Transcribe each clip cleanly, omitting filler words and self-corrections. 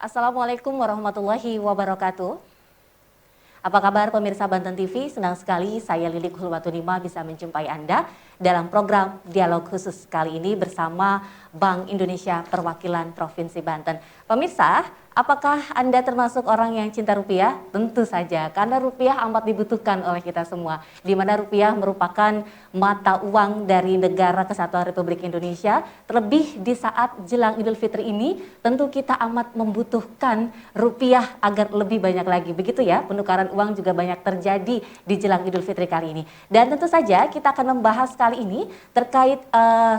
Assalamualaikum warahmatullahi wabarakatuh. Apa kabar pemirsa Banten TV? Senang sekali saya Lilik Hulwatunima bisa menjumpai Anda dalam program Dialog Khusus kali ini bersama Bank Indonesia Perwakilan Provinsi Banten. Pemirsa, apakah Anda termasuk orang yang cinta rupiah? Tentu saja, karena rupiah amat dibutuhkan oleh kita semua. Di mana rupiah merupakan mata uang dari Negara Kesatuan Republik Indonesia. Terlebih di saat jelang Idul Fitri ini, tentu kita amat membutuhkan rupiah agar lebih banyak lagi. Begitu ya, penukaran uang juga banyak terjadi di jelang Idul Fitri kali ini. Dan tentu saja kita akan membahas kali ini terkait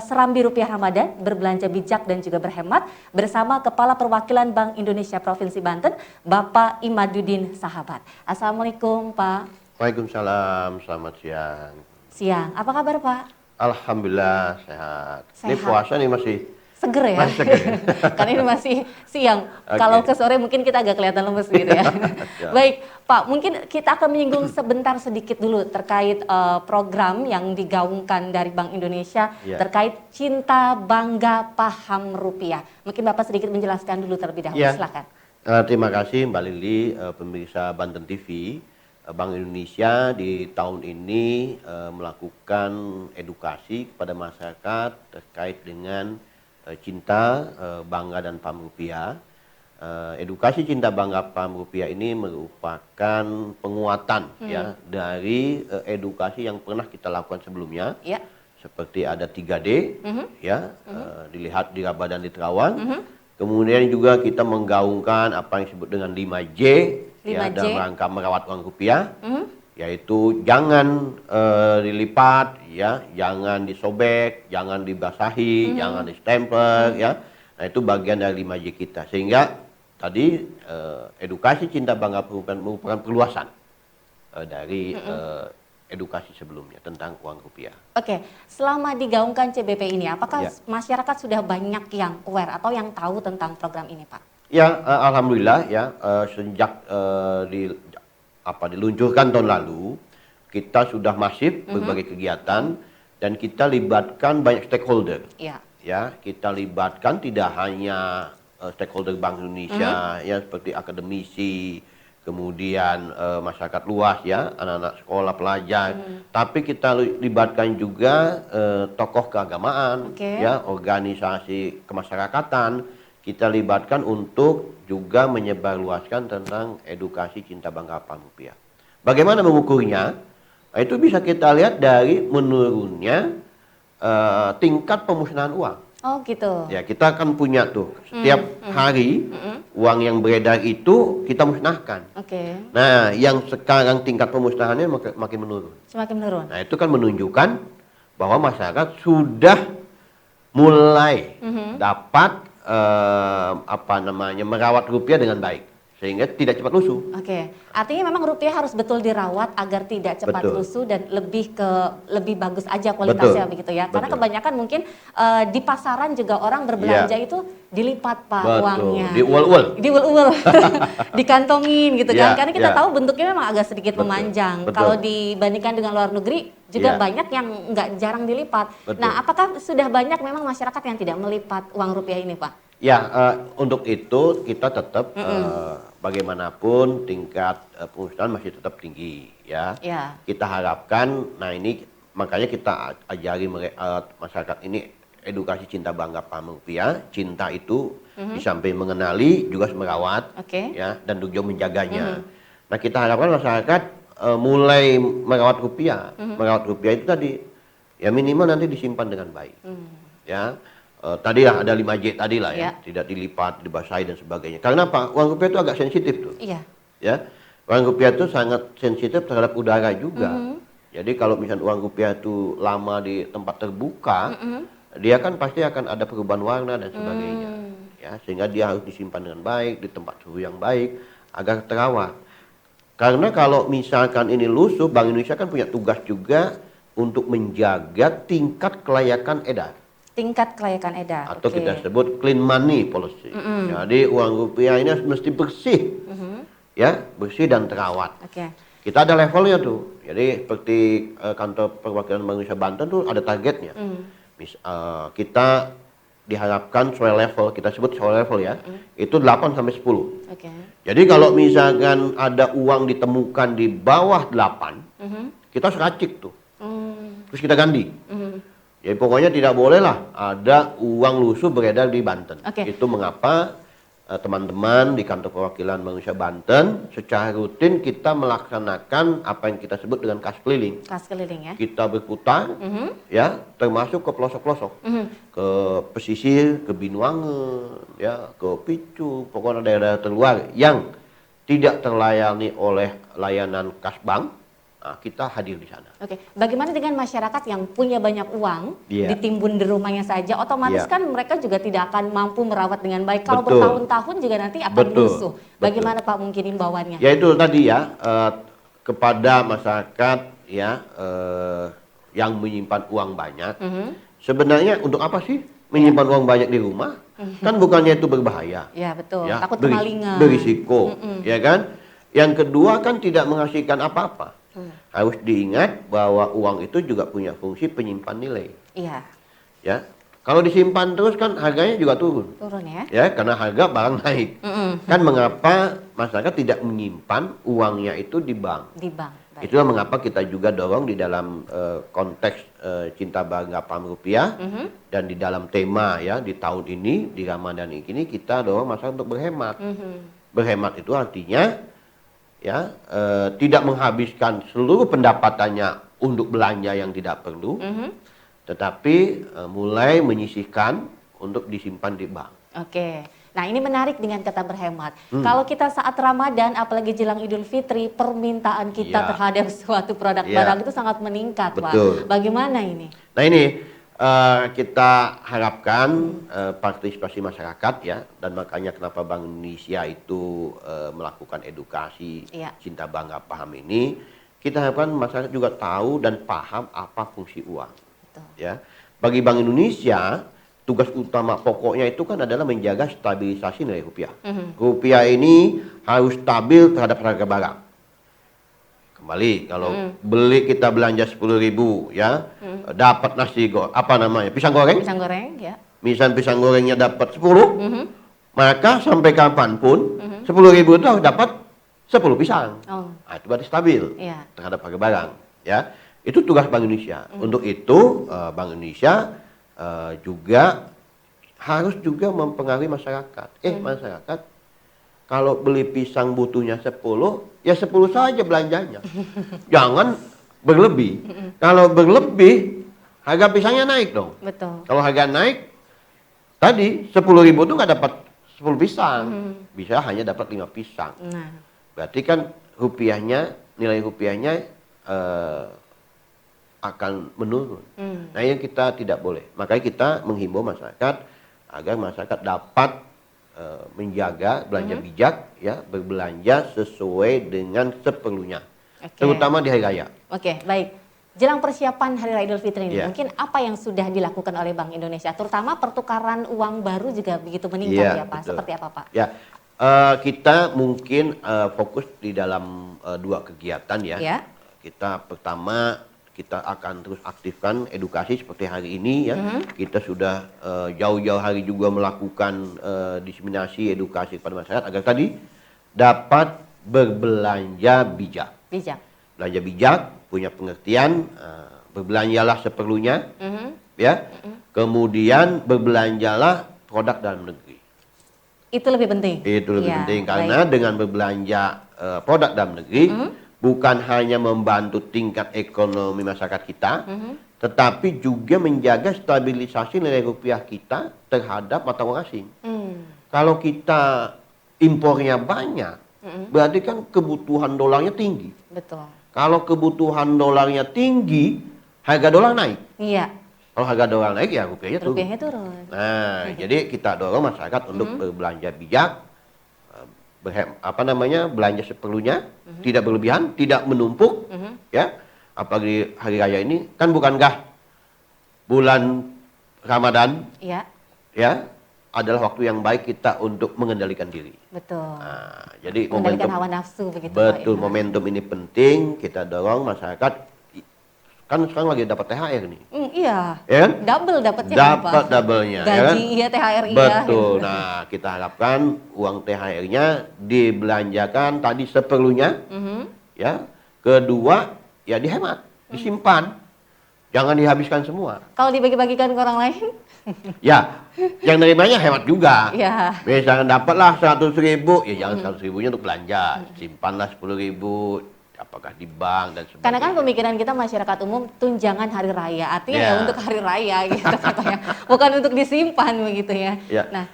serambi rupiah Ramadan, berbelanja bijak dan juga berhemat bersama Kepala Perwakilan Bank Indonesia Provinsi Banten, Bapak Imaduddin Sahabat. Assalamualaikum Pak. Waalaikumsalam, selamat siang. Siang, apa kabar Pak? Alhamdulillah sehat. Ini Sehat. puasa nih masih Seger ya? masih seger. Karena ini masih siang. Oke. Kalau ke sore mungkin kita agak kelihatan lemes gitu ya. Ya. Baik, Pak, mungkin kita akan menyinggung sebentar sedikit dulu terkait program yang digaungkan dari Bank Indonesia Ya. terkait cinta bangga paham rupiah. Mungkin Bapak sedikit menjelaskan dulu terlebih dahulu, Ya. silakan. Terima kasih Mbak Lili, pemirsa Banten TV. Bank Indonesia di tahun ini melakukan edukasi kepada masyarakat terkait dengan cinta, bangga dan paham rupiah. Edukasi cinta bangga paham rupiah ini merupakan penguatan ya dari edukasi yang pernah kita lakukan sebelumnya. Ya. Seperti ada 3D ya, dilihat, diraba dan diterawang. Kemudian juga kita menggaungkan apa yang disebut dengan 5J, ya, 5J. dalam rangka merawat uang rupiah, yaitu jangan dilipat, ya, jangan disobek, jangan dibasahi, jangan distempel, ya. Nah, itu bagian dari 5J kita. Sehingga tadi edukasi cinta bangga merupakan perluasan dari edukasi sebelumnya tentang uang rupiah. Oke, selama digaungkan CBP ini, apakah Ya. masyarakat sudah banyak yang aware atau yang tahu tentang program ini, Pak? Ya, alhamdulillah ya, sejak diluncurkan tahun lalu, kita sudah masif berbagai kegiatan dan kita libatkan banyak stakeholder. Iya. Ya, kita libatkan tidak hanya stakeholder Bank Indonesia ya, seperti akademisi, kemudian masyarakat luas ya, anak-anak sekolah, pelajar, tapi kita libatkan juga tokoh keagamaan, Oke. ya, organisasi kemasyarakatan. Kita libatkan untuk juga menyebarluaskan tentang edukasi cinta bangga paham rupiah. Bagaimana mengukurnya? Nah, itu bisa kita lihat dari menurunnya tingkat pemusnahan uang. Oh gitu. Ya, kita akan punya tuh setiap hari uang yang beredar itu kita musnahkan. Oke. Nah, yang sekarang tingkat pemusnahannya makin menurun. Semakin menurun. Nah, itu kan menunjukkan bahwa masyarakat sudah mulai dapat merawat rupiah dengan baik sehingga tidak cepat lusuh. Oke. Artinya memang rupiah harus betul dirawat agar tidak cepat Betul. lusuh dan lebih bagus aja kualitasnya, Betul. begitu ya. Karena Betul. kebanyakan mungkin di pasaran juga orang berbelanja itu dilipat Pak Betul. uangnya. Diuel-uel. Diuel-uel, dikantongin gitu kan. Ya, Karena kita ya. tahu bentuknya memang agak sedikit Betul, memanjang. betul. Kalau dibandingkan dengan luar negeri juga Ya. banyak yang nggak jarang dilipat. Betul. Nah, apakah sudah banyak memang masyarakat yang tidak melipat uang rupiah ini, Pak? Ya, untuk itu kita tetap bagaimanapun tingkat pemusnahan masih tetap tinggi ya. Ya. Kita harapkan, nah ini makanya kita ajari masyarakat ini edukasi cinta bangga paham rupiah. Cinta itu di samping mengenali juga merawat, Oke. ya, dan juga menjaganya. Nah, kita harapkan masyarakat mulai merawat rupiah. Merawat rupiah itu tadi ya minimal nanti disimpan dengan baik. Ya. Tadi lah ada 5J tadi lah ya, tidak dilipat, dibasahi dan sebagainya. Karena apa? Uang rupiah itu agak sensitif tuh. Iya. Ya, uang rupiah itu sangat sensitif terhadap udara juga. Jadi kalau misalnya uang rupiah itu lama di tempat terbuka, dia kan pasti akan ada perubahan warna dan sebagainya. Ya, sehingga dia harus disimpan dengan baik di tempat suhu yang baik agar terawat. Karena kalau misalkan ini lusuh, Bank Indonesia kan punya tugas juga untuk menjaga tingkat kelayakan edar. Tingkat kelayakan edar. Atau Oke. kita sebut clean money policy. Jadi uang rupiah ini mesti bersih, ya, bersih dan terawat. Oke. Kita ada levelnya tuh. Jadi seperti kantor perwakilan Bank Indonesia Banten tuh ada targetnya. Kita diharapkan soil level, kita sebut soil level ya, itu 8 sampai 10. Oke. Jadi kalau misalkan ada uang ditemukan di bawah 8, kita harus racik tuh. Terus kita ganti. Ya pokoknya tidak boleh lah ada uang lusuh beredar di Banten. Oke. Itu mengapa teman-teman di kantor perwakilan Bank Indonesia Banten secara rutin kita melaksanakan apa yang kita sebut dengan kas keliling. Kas keliling ya. Kita berputar, ya, termasuk ke pelosok-pelosok, ke pesisir, ke Binuangen, ya, ke Picu, pokoknya daerah terluar yang tidak terlayani oleh layanan kas bank. Nah, kita hadir di sana. Oke, bagaimana dengan masyarakat yang punya banyak uang, Iya. ditimbun di rumahnya saja, otomatis Iya. kan mereka juga tidak akan mampu merawat dengan baik. Kalau Betul. bertahun-tahun juga nanti akan Betul. lusuh. Bagaimana Pak mungkin imbauannya? Ya itu tadi ya, kepada masyarakat ya yang menyimpan uang banyak. Sebenarnya untuk apa sih menyimpan uang banyak di rumah? Kan bukannya itu berbahaya. Ya betul, Ya, takut kemalingan. berisiko, ya kan? Yang kedua kan tidak menghasilkan apa-apa. Harus diingat bahwa uang itu juga punya fungsi penyimpan nilai. Iya, Ya, kalau disimpan terus kan harganya juga turun. turun ya. Ya, karena harga barang naik. Kan mengapa masyarakat tidak menyimpan uangnya itu di bank? Di bank. Baik. Itulah mengapa kita juga dorong di dalam konteks Cinta Bangga Paham Rupiah dan di dalam tema ya di tahun ini di Ramadan ini kita dorong masyarakat untuk berhemat. Berhemat itu artinya ya tidak menghabiskan seluruh pendapatannya untuk belanja yang tidak perlu, tetapi mulai menyisihkan untuk disimpan di bank. Oke, nah ini menarik dengan kata berhemat. Kalau kita saat Ramadan, apalagi jelang Idul Fitri, permintaan kita Ya. terhadap suatu produk Ya. barang itu sangat meningkat, Betul. Pak. Bagaimana ini? Nah ini kita harapkan partisipasi masyarakat ya, dan makanya kenapa Bank Indonesia itu melakukan edukasi Iya. Cinta Bangga Paham ini, kita harapkan masyarakat juga tahu dan paham apa fungsi uang. Betul. Ya, bagi Bank Indonesia tugas utama pokoknya itu kan adalah menjaga stabilisasi nilai rupiah. Rupiah ini harus stabil terhadap harga barang. Kembali kalau beli kita belanja 10.000 ya, dapat nasi apa namanya pisang goreng, Pisang goreng ya. misal pisang gorengnya dapat 10, maka sampai kapanpun 10.000 itu harus dapat 10 pisang. Oh, Nah, itu berarti stabil iya. terhadap harga barang. Ya, itu tugas Bank Indonesia. Untuk itu Bank Indonesia juga harus juga mempengaruhi masyarakat. Masyarakat kalau beli pisang butuhnya 10, ya 10 saja belanjanya. Jangan berlebih. Kalau berlebih, harga pisangnya naik dong. Betul. Kalau harga naik, tadi 10.000 itu nggak dapat 10 pisang. Bisa hanya dapat 5 pisang. Nah, Berarti kan rupiahnya, nilai rupiahnya akan menurun. Nah yang kita tidak boleh. Makanya kita menghimbau masyarakat agar masyarakat dapat menjaga belanja bijak, ya, berbelanja sesuai dengan seperlunya, Oke. terutama di hari raya. Oke, baik. Jelang persiapan Hari Raya Idul Fitri ini, Iya. mungkin apa yang sudah dilakukan oleh Bank Indonesia, terutama pertukaran uang baru juga begitu meningkat Iya, ya Pak? betul. Seperti apa Pak? Ya, kita mungkin fokus di dalam 2 kegiatan ya. Ya. Kita pertama kita akan terus aktifkan edukasi seperti hari ini ya. Kita sudah jauh-jauh hari juga melakukan diseminasi edukasi kepada masyarakat agar tadi dapat berbelanja bijak. Bijak. Belanja bijak punya pengertian berbelanjalah seperlunya, ya. Kemudian berbelanjalah produk dalam negeri. Itu lebih penting. Itu lebih Iya, penting baik. karena dengan berbelanja produk dalam negeri bukan hanya membantu tingkat ekonomi masyarakat kita, tetapi juga menjaga stabilisasi nilai rupiah kita terhadap mata uang asing. Kalau kita impornya banyak, berarti kan kebutuhan dolarnya tinggi. Betul. Kalau kebutuhan dolarnya tinggi, harga dolar naik. Iya, Kalau harga dolar naik ya rupiahnya turun. rupiahnya turun. Nah, jadi kita dorong masyarakat untuk berbelanja bijak, belanja seperlunya, tidak berlebihan, tidak menumpuk, ya. Apalagi hari raya ini kan bukankah bulan Ramadan, Iya, ya, adalah waktu yang baik kita untuk mengendalikan diri. betul. Nah, jadi Mengendalikan momentum hawa nafsu begitu Pak. betul, ya. momentum ini penting kita dorong masyarakat. kan sekarang lagi dapat THR nih. Iya. Ya kan? Double dapatnya Dapat double-nya, ya kan? Gaji iya, THR iya. Betul. Nah, kita harapkan uang THR-nya dibelanjakan tadi seperlunya, ya. Kedua, ya dihemat, disimpan. Jangan dihabiskan semua. Kalau dibagi-bagikan ke orang lain? Ya, yang nerimanya hemat juga. Iya. Misalkan dapatlah 100.000, ya jangan 100.000-nya untuk belanja. Simpanlah 10.000, apakah di bank dan sebagainya. Karena kan pemikiran kita masyarakat umum tunjangan hari raya, artinya ya untuk hari raya gitu katanya, bukan untuk disimpan begitu ya. Nah,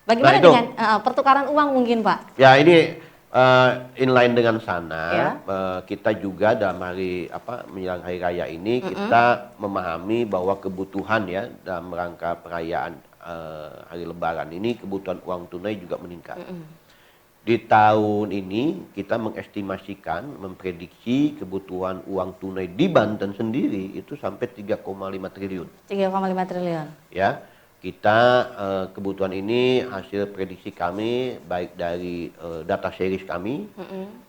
bagaimana dengan pertukaran uang mungkin Pak? Ya ini inline dengan sana, kita juga dalam hari menjelang hari raya ini kita memahami bahwa kebutuhan ya dalam rangka perayaan hari Lebaran ini kebutuhan uang tunai juga meningkat. Di tahun ini kita mengestimasikan, memprediksi kebutuhan uang tunai di Banten sendiri itu sampai 3,5 triliun. 3,5 triliun. Ya, kita kebutuhan ini hasil prediksi kami baik dari data series kami,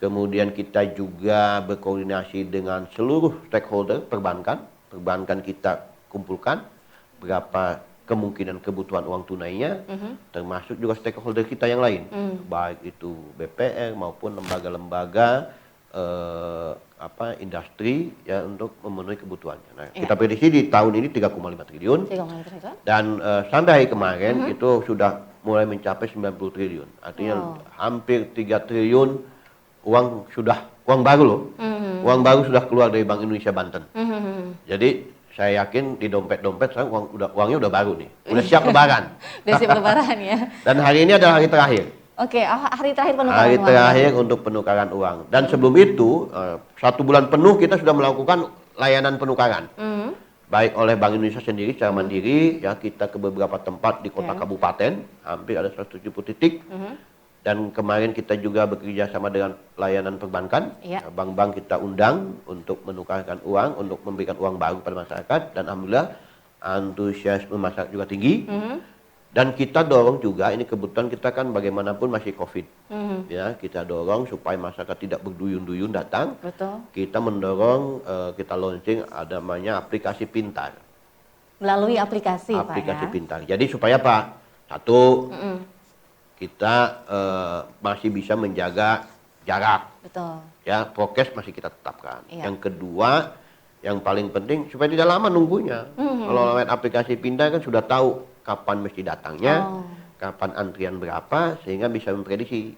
kemudian kita juga berkoordinasi dengan seluruh stakeholder perbankan kita kumpulkan berapa kemungkinan kebutuhan uang tunainya, termasuk juga stakeholder kita yang lain, baik itu BPR maupun lembaga-lembaga industri ya untuk memenuhi kebutuhannya. Nah, kita prediksi di tahun ini 3,5 triliun. Dan sampai hari kemarin itu sudah mulai mencapai 90 triliun. Artinya hampir 3 triliun uang baru loh. Uang baru sudah keluar dari Bank Indonesia Banten. Jadi saya yakin di dompet-dompet sekarang uangnya udah baru nih, udah siap lebaran. Udah siap lebaran ya. Dan hari ini adalah hari terakhir. Oke, hari terakhir penukaran hari uang. terakhir untuk penukaran uang. Dan sebelum itu 1 bulan penuh kita sudah melakukan layanan penukaran. Baik oleh Bank Indonesia sendiri secara mandiri, ya kita ke beberapa tempat di kota kabupaten, hampir ada 170 titik. Dan kemarin kita juga bekerja sama dengan layanan perbankan, bank-bank kita undang untuk menukarkan uang, untuk memberikan uang baru pada masyarakat. Dan alhamdulillah antusiasme masyarakat juga tinggi. Dan kita dorong juga, ini kebetulan kita kan bagaimanapun masih COVID. Ya, kita dorong supaya masyarakat tidak berduyun-duyun datang. Betul. Kita mendorong, kita launching ada namanya aplikasi pintar. Melalui aplikasi Pak ya? Aplikasi pintar. Jadi supaya apa? Satu, kita masih bisa menjaga jarak. Betul. Ya, prokes masih kita tetapkan. Yang kedua, yang paling penting supaya tidak lama nunggunya. Kalau lewat aplikasi pintar kan sudah tahu kapan mesti datangnya, kapan antrian berapa, sehingga bisa memprediksi.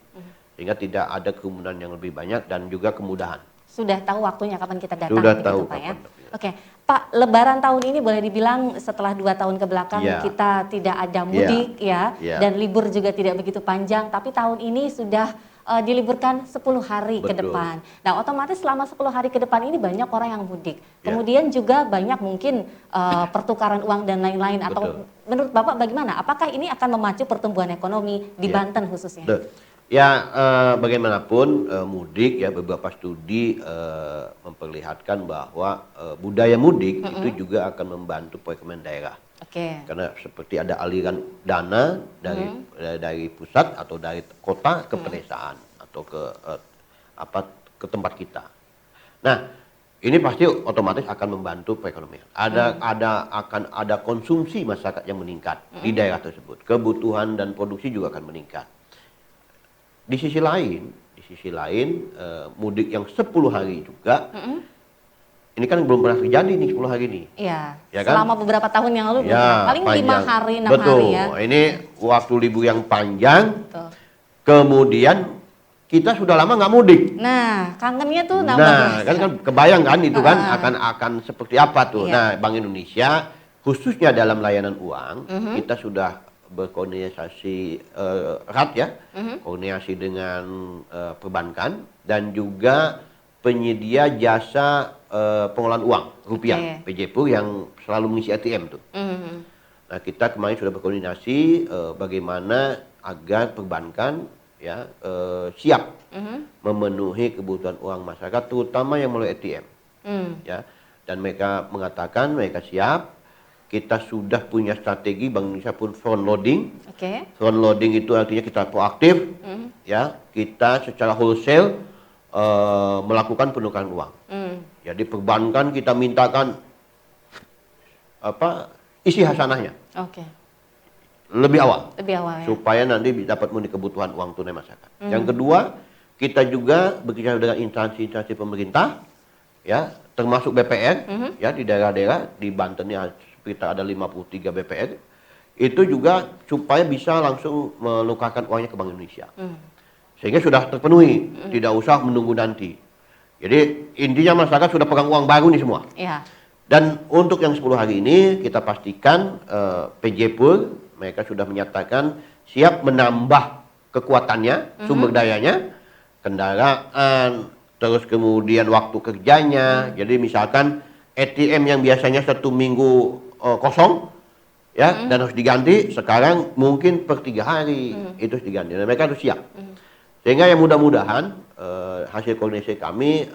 Sehingga tidak ada kerumunan yang lebih banyak dan juga kemudahan. Sudah tahu waktunya kapan kita datang. Sudah gitu, tahu Pak ya. kapan. Oke, Pak, Lebaran tahun ini boleh dibilang setelah 2 tahun ke belakang kita tidak ada mudik dan libur juga tidak begitu panjang, tapi tahun ini sudah diliburkan 10 hari ke depan. Nah, otomatis selama 10 hari ke depan ini banyak orang yang mudik. Kemudian juga banyak mungkin pertukaran uang dan lain-lain. Atau menurut Bapak bagaimana? Apakah ini akan memacu pertumbuhan ekonomi di Banten khususnya? Ya, bagaimanapun mudik ya, beberapa studi memperlihatkan bahwa budaya mudik itu juga akan membantu perekonomian daerah. Karena seperti ada aliran dana dari pusat atau dari kota ke pedesaan atau ke tempat kita. Nah, ini pasti otomatis akan membantu perekonomian. Akan ada konsumsi masyarakat yang meningkat di daerah tersebut. Kebutuhan dan produksi juga akan meningkat. Di sisi lain, mudik yang 10 hari juga, ini kan belum pernah terjadi nih 10 hari ini. Iya, ya kan? Selama beberapa tahun yang lalu, paling panjang. 5 hari, 6 hari ya. Ini waktu libur yang panjang, kemudian kita sudah lama nggak mudik. Nah, kangennya tuh nambah. Nah, kan kebayang kan itu kan akan seperti apa tuh. Nah, Bank Indonesia khususnya dalam layanan uang, kita sudah berkoordinasi erat ya, koordinasi dengan perbankan dan juga penyedia jasa pengolahan uang rupiah, PJPU yang selalu mengisi ATM tuh. Nah, kita kemarin sudah berkoordinasi bagaimana agar perbankan ya siap memenuhi kebutuhan uang masyarakat, terutama yang melalui ATM. Ya, dan mereka mengatakan mereka siap. Kita sudah punya strategi, Bank Indonesia pun front loading. Front loading itu artinya kita proaktif, ya kita secara wholesale melakukan penukaran uang. Jadi perbankan kita mintakan isi hasanahnya Oke. lebih awal. Lebih awal ya. Supaya nanti dapat memenuhi kebutuhan uang tunai masyarakat. Yang kedua, kita juga bekerja dengan instansi-instansi pemerintah, ya, termasuk BPR, ya, di daerah-daerah di Banten ya sekitar ada 53 BPR. Itu juga supaya bisa langsung menukarkan uangnya ke Bank Indonesia. Sehingga sudah terpenuhi, tidak usah menunggu nanti. Jadi intinya masyarakat sudah pegang uang baru nih semua. Iya. Dan untuk yang 10 hari ini kita pastikan PJ Pur mereka sudah menyatakan siap menambah kekuatannya, sumber dayanya, kendaraan, terus kemudian waktu kerjanya. Jadi misalkan ATM yang biasanya 1 minggu kosong, ya, dan harus diganti, sekarang mungkin per 3 hari itu harus diganti. Dan mereka harus siap. Sehingga yang mudah-mudahan hasil koordinasi kami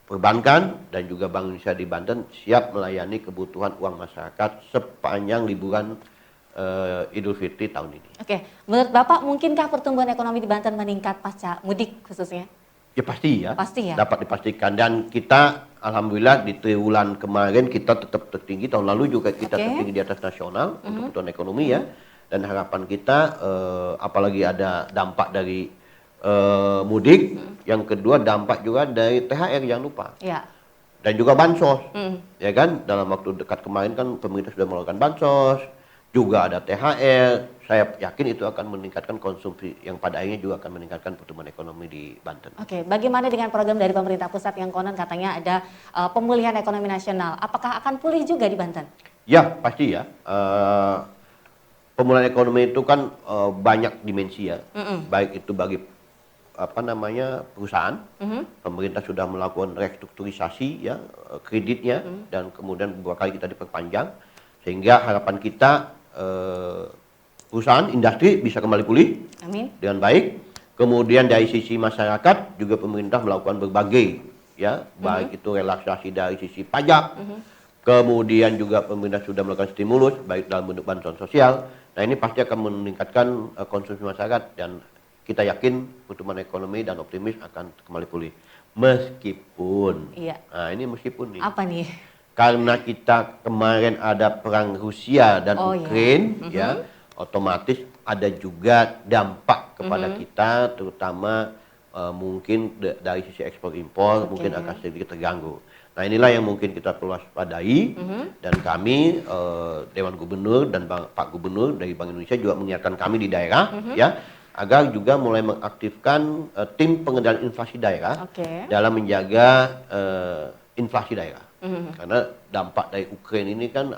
perbankan dan juga Bank Indonesia di Banten siap melayani kebutuhan uang masyarakat sepanjang liburan Idul Fitri tahun ini. Oke, menurut Bapak mungkinkah pertumbuhan ekonomi di Banten meningkat pasca mudik khususnya? Ya pasti ya. Pasti ya. Dapat dipastikan dan kita alhamdulillah di triwulan kemarin kita tetap tertinggi, tahun lalu juga kita tertinggi di atas nasional untuk kebutuhan ekonomi ya. Dan harapan kita apalagi ada dampak dari mudik, yang kedua dampak juga dari THR jangan lupa. Ya. Dan juga bansos. Ya kan, dalam waktu dekat kemarin kan pemerintah sudah melakukan bansos, juga ada THR. Saya yakin itu akan meningkatkan konsumsi yang pada akhirnya juga akan meningkatkan pertumbuhan ekonomi di Banten. Oke, bagaimana dengan program dari pemerintah pusat yang konon katanya ada pemulihan ekonomi nasional? Apakah akan pulih juga di Banten? Ya, pasti ya. Pemulihan ekonomi itu kan banyak dimensi ya. Baik itu bagi perusahaan, pemerintah sudah melakukan restrukturisasi ya kreditnya dan kemudian beberapa kali kita diperpanjang sehingga harapan kita perusahaan industri bisa kembali pulih dengan baik. Kemudian dari sisi masyarakat juga pemerintah melakukan berbagai ya baik itu relaksasi dari sisi pajak, kemudian juga pemerintah sudah melakukan stimulus baik dalam bentuk bantuan sosial. Nah ini pasti akan meningkatkan konsumsi masyarakat dan kita yakin pertumbuhan ekonomi dan optimis akan kembali pulih. Meskipun, nah ini meskipun nih. Apa nih? Karena kita kemarin ada perang Rusia dan Ukraina, ya, otomatis ada juga dampak kepada kita, terutama mungkin dari sisi ekspor impor mungkin akan sedikit terganggu. Nah inilah yang mungkin kita perlu waspadai dan kami Dewan Gubernur dan Pak Gubernur dari Bank Indonesia juga mengingatkan kami di daerah, ya, agar juga mulai mengaktifkan tim pengendalian inflasi daerah dalam menjaga inflasi daerah. Karena dampak dari Ukraina ini kan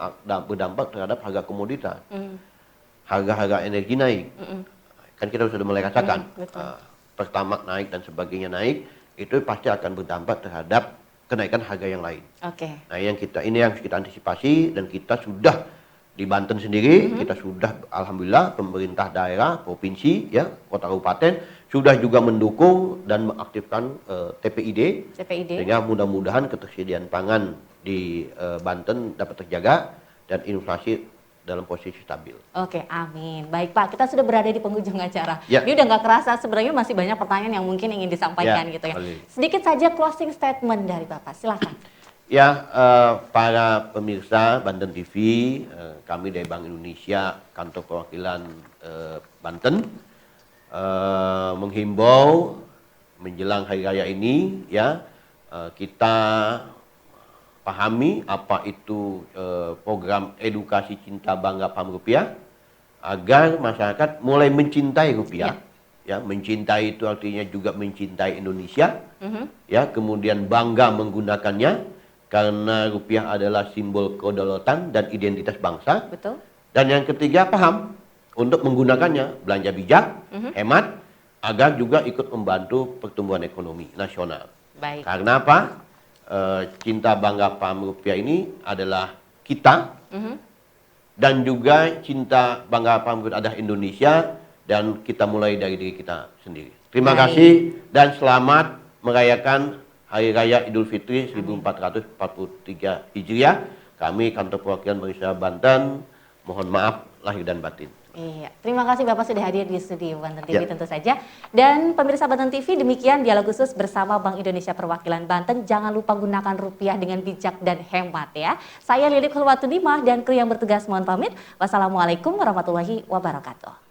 berdampak terhadap harga komoditas. Harga-harga energi naik. Kan kita sudah mulai rasakan. Pertamax naik dan sebagainya naik, itu pasti akan berdampak terhadap kenaikan harga yang lain. Nah, ini yang kita antisipasi dan kita sudah di Banten sendiri, kita sudah alhamdulillah pemerintah daerah, provinsi, ya, kota kabupaten sudah juga mendukung dan mengaktifkan TPID, sehingga mudah-mudahan ketersediaan pangan di Banten dapat terjaga dan inflasi dalam posisi stabil. Oke, amin. Baik Pak, kita sudah berada di penghujung acara. Ya. Ini udah nggak kerasa, sebenarnya masih banyak pertanyaan yang mungkin ingin disampaikan gitu ya. Sedikit saja closing statement dari Bapak, silakan. Ya, para pemirsa Banten TV, kami dari Bank Indonesia, kantor perwakilan Banten, menghimbau menjelang hari raya ini, ya, kita pahami apa itu program edukasi cinta bangga paham rupiah, agar masyarakat mulai mencintai rupiah. Ya, mencintai itu artinya juga mencintai Indonesia, ya, kemudian bangga menggunakannya. Karena rupiah adalah simbol kedaulatan dan identitas bangsa. Betul. Dan yang ketiga, paham untuk menggunakannya, belanja bijak, hemat, agar juga ikut membantu pertumbuhan ekonomi nasional. Baik. Karena apa? Cinta bangga paham rupiah ini adalah kita, dan juga cinta bangga paham rupiah adalah Indonesia, dan kita mulai dari diri kita sendiri. Terima kasih dan selamat merayakan Hari Raya Idul Fitri 1443 Hijriah. Kami kantor perwakilan Bank Indonesia Banten mohon maaf lahir dan batin. Iya, terima kasih Bapak sudah hadir di studio Banten TV Ya. tentu saja. Dan pemirsa Banten TV, demikian dialog khusus bersama Bank Indonesia Perwakilan Banten. Jangan lupa gunakan rupiah dengan bijak dan hemat ya. Saya Lilik Hulwatunimah dan kru yang bertugas mohon pamit. Wassalamualaikum warahmatullahi wabarakatuh.